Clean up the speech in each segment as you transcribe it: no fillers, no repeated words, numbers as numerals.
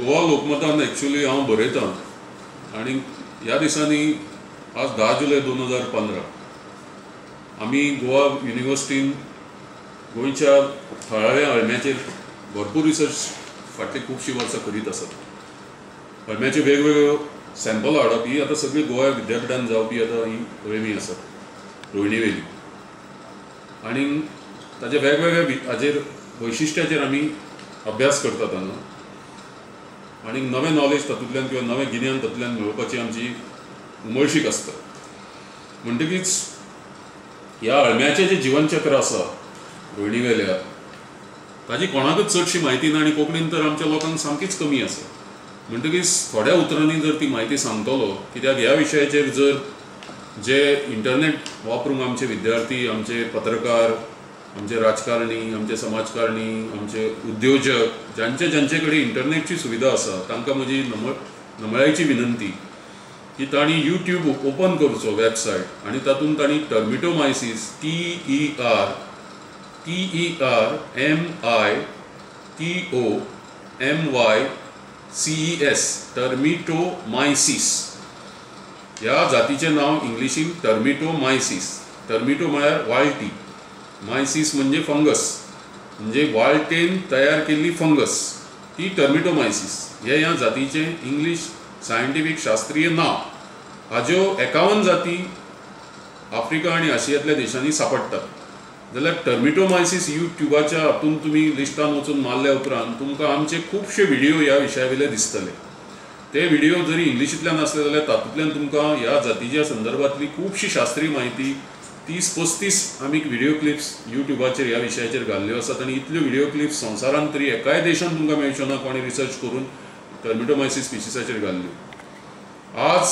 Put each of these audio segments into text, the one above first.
Goa लोकमतान actually हांव बरयतां आनी ह्या दिसांनी आज 10 जुलय 2015 आमी गोवा युनिवर्सिटीन गोंयच्या थळाव्या अळम्याचेर भरपूर रिसर्च फाटली खुबशीं वर्सां करीत आसात. अळम्याचे वेगवेगळ्यो सॅम्पल हाडप ही आतां सगळी गोवा विद्यापीठान जावपी आतां ही अळमी आसात रोहिणी वेली आनी ताच्या वेगवेगळ्या हाचेर वैशिश्ट्याचेर आमी अभ्यास करतात हांगा आनी नवें नॉलेज तातूंतल्यान किंवा नवें गिन्यान तातूंतल्यान मेळोवपाची आमची उमळशीक आसता. म्हणटकीच ह्या अळम्याचें जें जिवनचक्र आसा रोहिणी वेल्या ताजी कोणाकच चडशी म्हायती ना आनी कोंकणीन तर आमच्या लोकांक सामकीच कमी आसा. म्हणटकीच थोड्या उतरांनी जर ती म्हायती सांगतलो कित्याक ह्या विशयाचेर जर जे इंटरनेट वापरूंक आमचे विद्यार्थी, आमचे पत्रकार, आमचे राजकारणी, आमचे समाजकारणी, आमचे उद्योजक ज्यांचे कडेन इंटरनेटची सुविधा आसा तांकां म्हजी नमळायची विनंती की तांणी यूट्यूब ओपन करचो वेबसायट आनी तातूंत तांणी टर्मिटोमायसीस TERMITOMYCES टर्मिटोमायसीस ह्या जातीचें नांव इंग्लिशीन टर्मिटोमायसीस. टर्मिटो म्हळ्यार वाळटी, मायसीस म्हणजे फंगस, म्हणजे वाळटेन तयार केल्ली फंगस ती टर्मिटोमायसीस हे ह्या जातीचें इंग्लीश सायंटिफीक शास्त्रीय नांव. हाज्यो 51 जाती आफ्रिका आनी आशियांतल्या देशांनी सापडटात. जाल्यार टर्मिटोमायसीस यूट्यूबाच्या हातून तुमी लिस्टान वचून मारल्या उपरांत तुमकां आमचे खुबशे व्हिडिओ ह्या विशया वयले दिसतले. ते व्हिडिओ जरी इंग्लिशींतल्यान आसले जाल्यार तातूंतल्यान तुमकां ह्या जातीच्या संदर्भांतली खुबशी शास्त्रीय म्हायती 30-35 आमी व्हिडिओ क्लिप्स यूट्यूबाचेर ह्या विशयाचेर घाल्ल्यो आसात आनी इतल्यो व्हिडिओ क्लिप्स संवसारांत तरी एकाय देशान तुमकां मेळच्यो ना कोणी रिसर्च करून टर्मिटोमायसीस स्पिसिसाचेर घाल्ल्यो. आज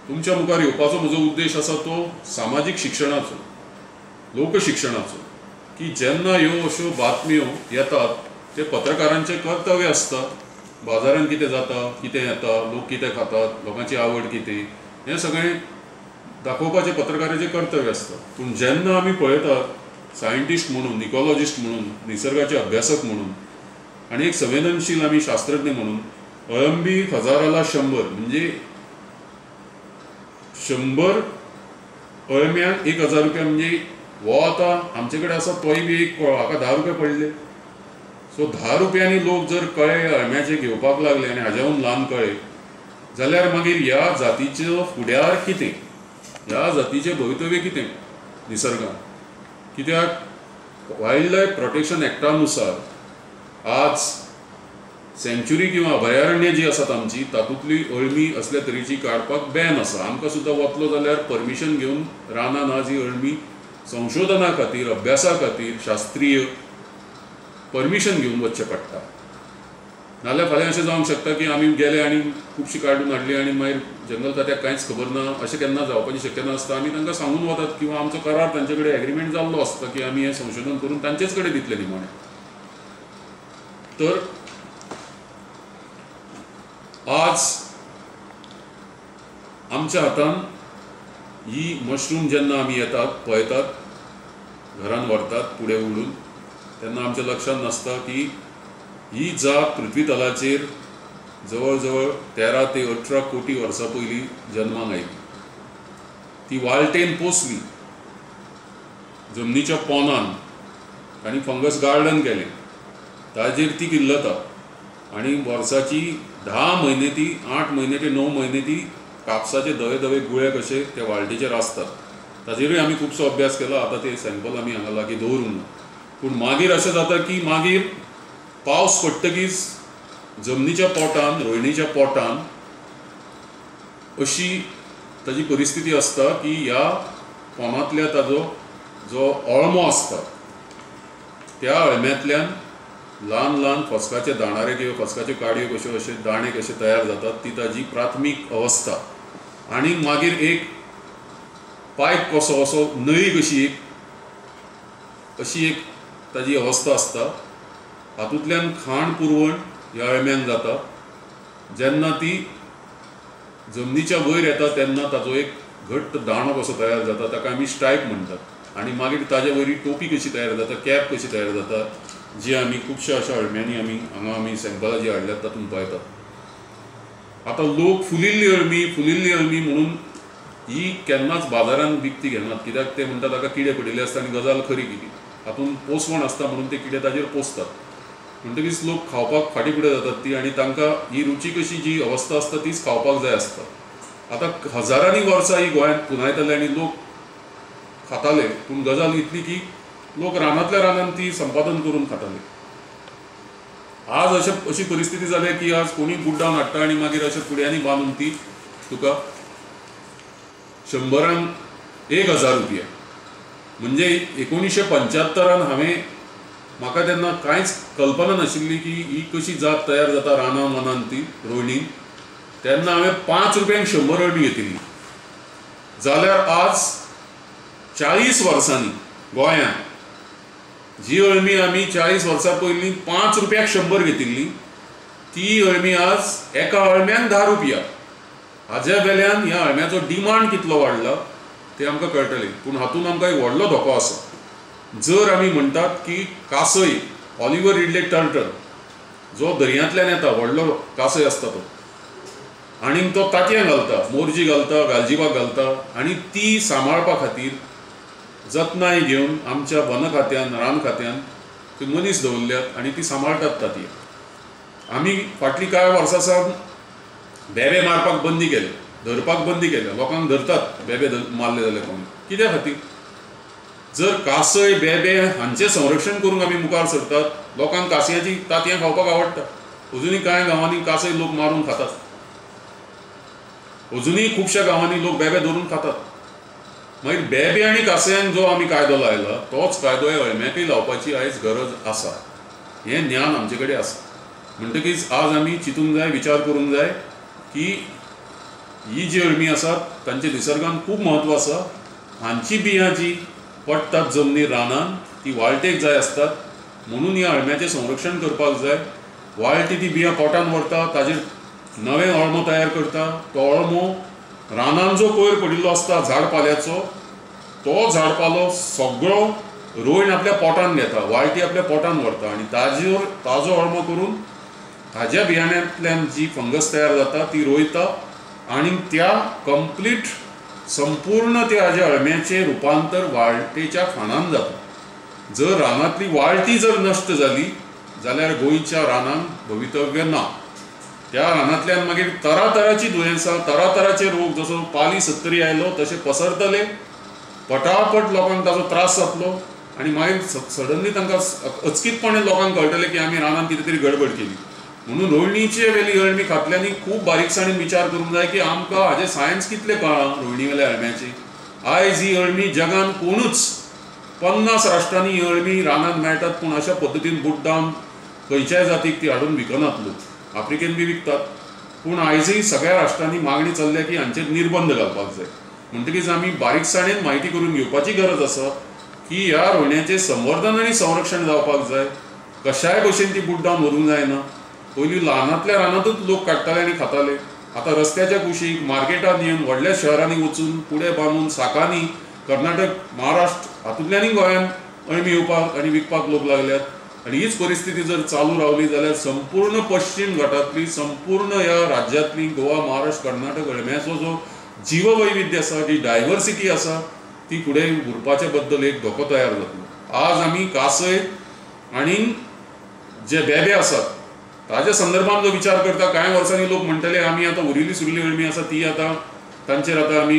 तुमच्या मुखार येवपाचो म्हजो उद्देश आसा तो सामाजीक शिक्षणाचो, लोकशिक्षणाचो, की जेन्ना ह्यो अश्यो बातम्यो येतात ते पत्रकारांचें कर्तव्य आसता. बाजारांत कितें जाता, कितें येता, लोक कितें खातात, लोकांची आवड कितें, हें सगळें दाखोवपाचें पत्रकाराचें कर्तव्य आसता. पूण जेन्ना आमी पळयतात सायंटिस्ट म्हणून, इकॉलॉजिस्ट म्हणून, निसर्गाचे अभ्यासक म्हणून आनी एक संवेदनशील आमी शास्त्रज्ञ म्हणून अळंबी 1000ला 100 म्हणजे 100 अळम्यांक 1000 रुपया म्हणजे हो आतां आमचे कडेन आसा तोय बी एक हाका 10 रुपया पडले. सो 10 रुपयांनी लोक जर कळे अळम्याचे घेवपाक लागले आनी हाज्याहून ल्हान कळे जाल्यार मागीर ह्या जातीचो फुडार कितें, ह्या जातीचें भवितव्य कितें निसर्गान. कित्याक वायल्ड लायफ प्रोटेक्शन एक्टानुसार आज सँच्युरी किंवा अभयारण्य जी आसात आमची तातूंतली अळमी असल्या तरेची काडपाक बॅन आसा. आमकां सुद्दां वतलो जाल्यार परमिशन घेवन रानान आज ही अळमी संशोधना खातीर, अभ्यासा खातीर, शास्त्रीय परमिशन घेवन वचचें पडटा. नाल्यार फाल्यां अशें जावंक शकता की आमी गेले आनी खुबशीं काडून हाडली आनी मागीर जंगल खात्याक कांयच खबर ना अशें केन्ना जावपाची शक्यता आसता. आमी तांकां सांगून वतात किंवा आमचो करार तांचे कडेन एग्रीमेंट जाल्लो आसता की आमी हें संशोधन करून तांचेच कडेन दितले निमाणें. तर आज आमच्या हातान ही मशरूम जेन्ना आमी येतात पळयतात, घरान व्हरतात पुढे उडून, तेन्ना आमच्या लक्षांत नासता की ही जात पृथ्वी तलाचेर जवळ जवळ 13 ते 18 कोटी वर्सां पयलीं जल्माक आयली. ती वाळटेन पोसली, जमनीच्या पोंदान तांणी फंगस गार्डन केलें, ताजेर ती किल्लता आनी वर्साची 10 म्हयने ती 8 म्हयने ते 9 म्हयने ती कापसाचे धवे धवे गुळे कशे त्या वाळटीचेर आसतात. ताजेरूय आमी खुबसो अभ्यास केला. आतां ते सॅम्पल आमी हांगा लागीं दवरूंक ना. पूण मागीर अशें जाता की मागीर पावस पडटकीच जमनीच्या पोटान, रोहिणीच्या पोटान अशी ताजी परिस्थिती आसता की ह्या पोंदांतल्या ताजो जो अळमो आसता त्या अळम्यांतल्यान ल्हान ल्हान फस्काचे दाणारे किंवा फस्काच्यो काडयो कश्यो अशे दाणे कशे तयार जातात ती ताजी प्राथमीक अवस्था. आनी मागीर एक पायप कसो असो नळी कशी अशी एक ताजी अवस्था आसता. हातूंतल्यान खाण पुरवण ह्या अळम्यांक जाता. जेन्ना ती जमनीच्या वयर येता तेन्ना ताजो एक घट्ट दाणो कसो तयार जाता, ताका आमी स्ट्रायप म्हणटात. आनी मागीर ताजे वयरी टोपी कशी तयार जाता, कॅप कशी तयार जाता, जी आमी खुबशा अशा अळम्यांनी आमी सॅम्पलां जी हाडल्यात तातूंत पळयतात। आतां लोक फुलिल्ली अळमी म्हणून ही केन्नाच बाजारांत विकती घेनात, कित्याक ते म्हणटात ताका किडे पडिल्ले आसता आनी गजाल खरी कितें, हातूंत पोसवण आसता म्हणून ते किडे ताजेर पोसतात। म्हणटकीच लोक खावपाक फाटीं फुडें जातात ती, आनी तांकां ही रुचीक अशी जी अवस्था आसता तीच खावपाक जाय आसता। आतां हजारांनी वर्सां ही गोंयांत पुंजायताले आनी लोक खाताले, पूण गजाल इतली की लोक रानांतल्या रानांत ती संपादन करून खाताले। आज अशी परिस्थिती जाली की आज कोणी बुड्डावन हाडटा आनी मागीर अशा कुड्यांनी बांदून ती तुका 100रांक 1000 रुपया। म्हणजे 1975 म्हाका तेन्ना कांयच कल्पना नाशिल्ली की ही कशी जात तयार जाता रानांत ती रोयणीन। तेन्ना हांवें 5 रुपयांक 100 अळमी घेतिल्ली, जाल्यार आज 40 वर्सांनी गोंयांत जी अळमी आमी 40 वर्सां पयलीं 5 रुपयाक 100 घेतिल्ली, ती अळमी आज एका अळम्याक 10 रुपया। हाज्या वेल्यान ह्या अळम्याचो डिमांड कितलो वाडला तें आमकां कळटलें। पूण हातूंत आमकां एक व्हडलो धोको आसा। जर आमी म्हणटात की कासय, ऑलिव्हर रिडले टर्टल, जो दर्यांतल्यान येता, व्हडलो कासय आसता तो, आनी तो तांतयां घालता, मोरजी घालता, गालजिबाग घालता, आनी ती सांबाळपा खातीर जतनाय घेवन आमच्या वन खात्यान, रान खात्यान थंय मनीस दवरल्यात आनी ती सांबाळटात तांतयां। आमी फाटलीं कांय वर्सां सावन बेबे मारपाक बंदी केले, धरपाक बंदी केल्या, लोकांक धरतात बेबे मारले जाल्यार कोणी, कित्या खातीर? जर कासय, बेबे हांचें संरक्षण करूंक आमी मुखार सरतात, लोकांक कासयांची तांतयां खावपाक आवडटा। अजुनूय कांय गांवांनी कासय लोक मारून खातात, अजुनूय खुबश्या गांवांनी लोक बेबे धरून खातात। मागीर बेबे आनी कासयांक जो आमी कायदो लायला, तोच कायदो ह्या अळम्याकय लावपाची आयज गरज आसा। हें ज्ञान आमचे कडेन आसा। म्हणटकीच आज आमी चिंतूंक जाय, विचार करूंक जाय की ही जी अळमी आसात तांचे निसर्गान खूब म्हत्व आसा। हांची बियां जी पडटात जमनीर रानान ती वाळटेक जाय आसतात, म्हणून ह्या अळम्याचें संरक्षण करपाक जाय। वाळटी ती बियां पोटान व्हरता, ताजेर नवे अळमो तयार करता, तो अळमो रानान जो कोयर पडिल्लो आसता झाड पाल्याचो, तो झाड पालो सगळो रोयण आपल्या पोटान घेता, वाळटी आपल्या पोटान व्हरता आनी ताजो अळमो करून हाज्या बियाण्यांतल्यान जी फंगस तयार जाता ती रोयता आनी त्या कंप्लीट संपूर्ण त्या हाज्या अळम्याचें रुपांतर वाळटेच्या खाणान जाता। जर रानांतली वाळटी जर नश्ट जाली जाल्यार गोंयच्या रानांक भवितव्य ना। त्या रानांतल्यान मागीर तरातराची दुयेंसां, तरातराचे रोग, जसो पाली 70 आयलो तशे पसरतले, पटापट लोकांक ताजो त्रास जातलो आनी मागीर सडनली तांकां अचकीतपणे लोकांक कळटलें की आमी रानांत कितें तरी गडबड केली। म्हणून रोयणीचे वेली अळमी खातल्यांनी खूब बारीकसाणेन विचार करूंक जाय की आमकां हाजें सायन्स कितलें कळ्ळां रोयणी वेल्या अळम्याची। आयज ही अळमी जगान कोणूच 50 राष्ट्रांनी ही अळमी रानांत मेळटात, पूण अशा पद्दतीन बुड्डावन खंयच्याय जातीक ती हाडून विकनात लोक। आफ्रिकेन बी विकतात, पूण आयजय सगळ्या राष्ट्रांनी मागणी चल्ल्या की हांचेर निर्बंध घालपाक जाय। म्हणटकीच आमी बारीकसाणेन म्हायती करून घेवपाची गरज आसा की ह्या रोयण्याचें संवर्धन आनी संरक्षण जावपाक जाय। कशाय भशेन ती बुड्डावन व्हरूंक जायना। पयलीं ल्हानांतल्या रानांतूच लोक काडटाले आनी खाताले, आतां रस्त्याच्या कुशीक, मार्केटांत येवन, व्हडल्या शहरांनी वचून कुडे बांदून साकांनी कर्नाटक, महाराष्ट्र हातूंतल्यानय गोंयांत अळमी येवपाक आनी विकपाक लोक लागल्यात। आनी हीच परिस्थिती जर चालू रावली जाल्यार संपूर्ण पश्चिम घाटांतली, संपूर्ण ह्या राज्यांतली गोवा, महाराष्ट्र, कर्नाटक अळम्याचो जो जीववैविध्य आसा, जी डायवर्सिटी आसा, ती फुडें उरपाच्या बद्दल एक धोको तयार जातलो। आज आमी कासय आनी जे बेबे आसात ताच्या संदर्भात जो विचार करता, कांय वर्सांनी लोक म्हणटले आमी आतां उरिल्ली सुरिल्ली अळमी आसा ती आतां तांचेर आतां आमी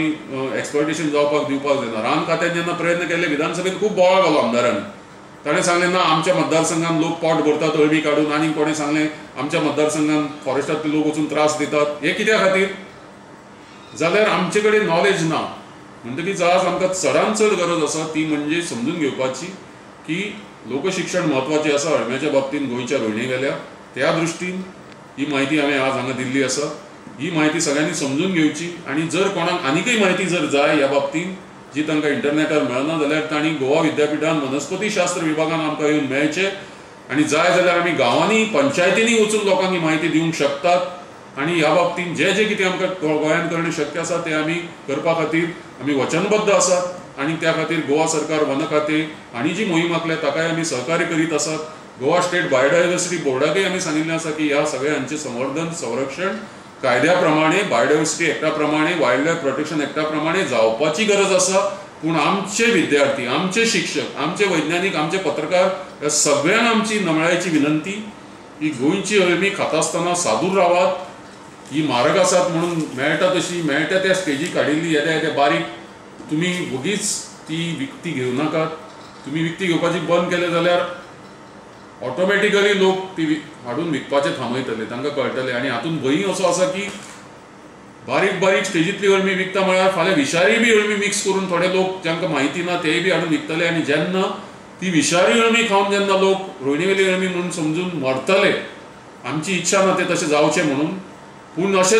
एक्सप्लॉयटेशन जावपाक दिवपाक जायना। रान खात्यान जेन्ना प्रयत्न केले, विधानसभेत खूब बोवाळ घालो आमदारांनी। ताणें सांगलें ना आमच्या मतदारसंघान लोक पोट भरतात अळमी काडून, आनी कोणें सांगलें आमच्या मतदारसंघान फॉरेस्टांतले लोक वचून त्रास दितात। हे कित्या खातीर? जाल्यार आमचे कडेन नॉलेज ना। म्हणटकीच आज आमकां चडांत चड गरज आसा ती म्हणजे समजून घेवपाची की लोकशिक्षण म्हत्वाचें आसा अळम्याच्या बाबतींत गोंयच्या रोयणी वेल्या। त्या दृश्टीन ही म्हायती हांवें आज हांगा दिल्ली आसा। ही म्हायती सगळ्यांनी समजून घेवची आनी जर कोणाक आनीकय म्हायती जर जाय ह्या बाबतींत जी तांकां इंटरनेटार मेळना जाल्यार तांणी गोवा विद्यापिठान वनस्पतीशास्त्र विभागान आमकां येवन मेळचें आनी जाय जाल्यार आमी गांवांनी, पंचायतींनी वचून लोकांक ही म्हायती दिवंक शकतात। आनी ह्या बाबतींत जें जें कितें आमकां गोंयांत करणें शक्य आसा तें आमी करपा खातीर आमी वचनबद्ध आसात आनी त्या खातीर गोवा सरकार, वन खातें आनी जी मोहीम आखल्या ताकाय आमी सहकार्य करीत आसात। गोवा स्टेट बायोडायवर्सिटी बोर्डाकय आमी सांगिल्लें आसा की ह्या सगळ्यांचे संवर्धन संरक्षण कायद्या प्रमाणे बायोडायवर्सिटी एक्टा प्रमाणे वायल्ड लायफ प्रोटेक्शन एक्टा प्रमाणे जावपाची गरज आसा. पूण आमचे विद्यार्थी, आमचे शिक्षक, आमचे वैज्ञानीक, आमचे पत्रकार ह्या सगळ्यांक आमची नमळायची विनंती की गोंयची अळमी खाता आसतना सादूर रावात. ही म्हारग आसात म्हणून मेळटा तशी मेळटा त्या स्टेजीक हाडिल्ली येद्या येद्या बारीक तुमी उगीच ती विकती घेवं नाकात. तुमी विकती घेवपाची बंद केलें जाल्यार ऑटोमॅटिकली लोक ती हाडून विकपाचें थांबयतले, तांकां कळटलें. आनी हातूंत भंय असो आसा की बारीक बारीक स्टेजींतली अळमी विकता म्हळ्यार फाल्यां विशारी बी अळमी मिक्स करून थोडे लोक जांकां म्हायती ना तेय बी हाडून विकतले. आनी जेन्ना ती विशारी अळमी खावन जेन्ना लोक रोयणीवेली अळमी म्हणून समजून मरतले, आमची इच्छा ना तें तशें जावचें म्हणून. पूण अशें